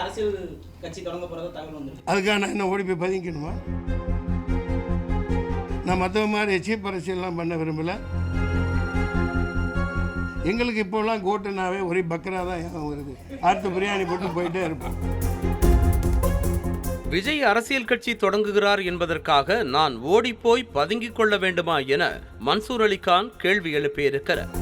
அரசியல் கட்சி தொடங்க போறதா தகவல் வந்துருக்கு. அதுக்காக நான் என்ன ஓடி போய் பதிக்கணுமா? நான் மற்ற மாதிரி சீப் அரசியல்லாம் பண்ண விரும்பலை. எங்களுக்கு இப்போலாம் கோட்டுனாவே ஒரே பக்ரா தான் வருது. அடுத்த பிரியாணி போட்டு போயிட்டே இருப்போம். விஜய் அரசியல் கட்சி தொடங்குகிறார் என்பதற்காக நான் ஓடிப்போய் பதுங்கிக் கொள்ள வேண்டுமா என மன்சூர் அலிகான் கேள்வி எழுப்பியிருக்கிறார்.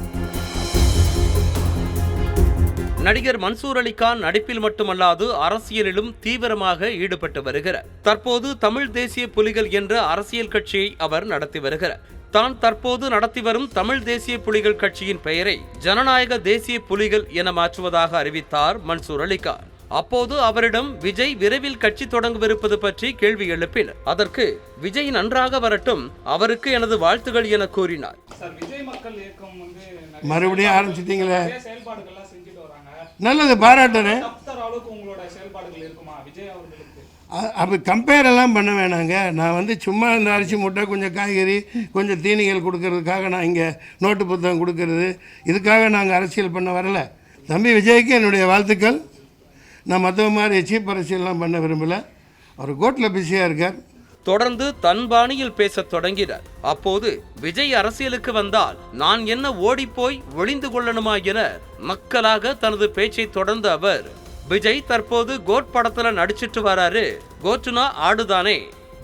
நடிகர் மன்சூர் அலிகான் நடிப்பில் மட்டுமல்லாது அரசியலிலும் தீவிரமாக ஈடுபட்டு வருகிறார். தற்போது தமிழ் தேசிய புலிகள் என்ற அரசியல் கட்சியை அவர் நடத்தி வருகிறார். தான் தற்போது நடத்தி வரும் தமிழ் தேசிய புலிகள் கட்சியின் பெயரை ஜனநாயக தேசிய புலிகள் என மாற்றுவதாக அறிவித்தார் மன்சூர் அலிகான். அப்போது அவரிடம் விஜய் விரைவில் கட்சி தொடங்கவிருப்பது பற்றி கேள்வி எழுப்பினர். அதற்கு விஜய் நன்றாக வரட்டும், அவருக்கு எனது வாழ்த்துகள் என கூறினார். மறுபடியும் ஆரம்பிச்சிட்டீங்களே, நல்லது, பாராட்டுறேன். அப்போ கம்பேர் எல்லாம் பண்ண வேணாங்க. நான் சும்மா இந்த அரிசி மூட்டை, கொஞ்சம் காய்கறி, கொஞ்சம் தீனிகள் கொடுக்கறதுக்காக நான் இங்கே நோட்டு புத்தகம் கொடுக்கறது, இதுக்காக நாங்கள் அரசியல் பண்ண வரலை. தம்பி விஜய்க்கு என்னுடைய வாழ்த்துக்கள். நான் மற்ற மாதிரி சீப் அரசியல்லாம் பண்ண விரும்பலை. அவர் கோட்டில் பிஸியாக இருக்கார். தொடர்ந்து தன் பாணியில் பேசத் தொடங்கினார். அப்போது விஜய் அரசியலுக்கு வந்தால் நான் என்ன ஓடிப்போய் ஒளிந்து கொள்ளணுமா என மக்களாக தனது பேச்சை தொடர்ந்த அவர், விஜய் தற்போது கோட் படத்துல நடிச்சிட்டு வராரு, கோட்டுனா ஆடுதானே,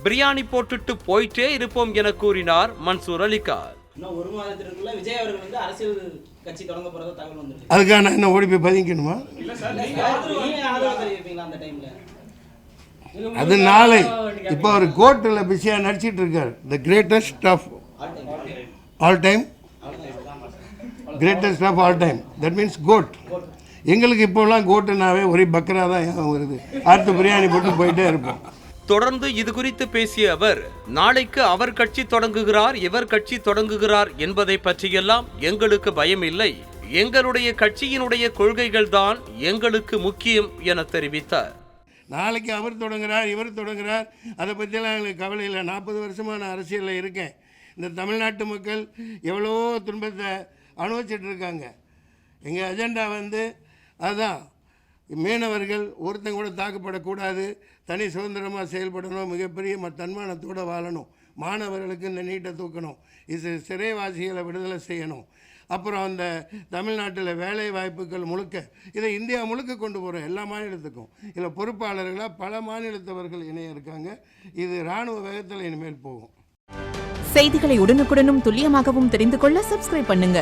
பிரியாணி போட்டுட்டு போயிட்டே இருப்போம் என கூறினார் மன்சூர் அலிகான். விஜய் அவர்கள் அரசியல் கட்சி தொடங்க போறதா தகவல் வந்துருக்கு. அதுக்காக நான் என்ன ஓடி போய் பதிக்கணுமா? அது நாளை. இப்போ அவர் கோட்டில் பிஸியாக நடிச்சிட்டு இருக்கார். The greatest of all time, greatest of all time, that means GOAT. எங்களுக்கு இப்போலாம் கோட்டுனாவே ஒரே பக்ரா தான் வருது. அடுத்த பிரியாணி போட்டு போயிட்டே இருப்போம். தொடர்ந்து இது குறித்து பேசிய அவர், நாளைக்கு அவர் கட்சி தொடங்குகிறார், இவர் கட்சி தொடங்குகிறார் என்பதை பற்றியெல்லாம் எங்களுக்கு பயம் இல்லை. எங்களுடைய கட்சியினுடைய கொள்கைகள் தான் எங்களுக்கு முக்கியம் என தெரிவித்தார். நாளைக்கு அவர் தொடங்குகிறார், இவர் தொடங்குகிறார், அதை பற்றியெல்லாம் எங்களுக்கு கவலை இல்லை. 40 வருஷமாக நான் அரசியலில் இருக்கேன். இந்த தமிழ்நாட்டு மக்கள் எவ்வளோ துன்பத்தை அனுபவிச்சுட்டு இருக்காங்க. எங்கள் அஜெண்டா அதுதான், மீனவர்கள் ஒருத்தங்க கூட தாக்கப்படக்கூடாது, தனி சுதந்திரமாக செயல்படணும், மிகப்பெரிய தன்மானத்தோடு வாழணும், மாணவர்களுக்கு இந்த நீட்டை தூக்கணும், இது சிறைவாசிகளை விடுதலை செய்யணும், அப்புறம் அந்த தமிழ்நாட்டில் வேலை வாய்ப்புகள் முழுக்க இதை இந்தியா முழுக்க கொண்டு போகிறோம், எல்லா மாநிலத்துக்கும். இதில் பொறுப்பாளர்களாக பல மாநிலத்தவர்கள் இணைய இருக்காங்க. இது இராணுவ வேகத்தில் இனிமேல் போகும். செய்திகளை உடனுக்குடனும் துல்லியமாகவும் தெரிந்து கொள்ள சப்ஸ்கிரைப் பண்ணுங்க.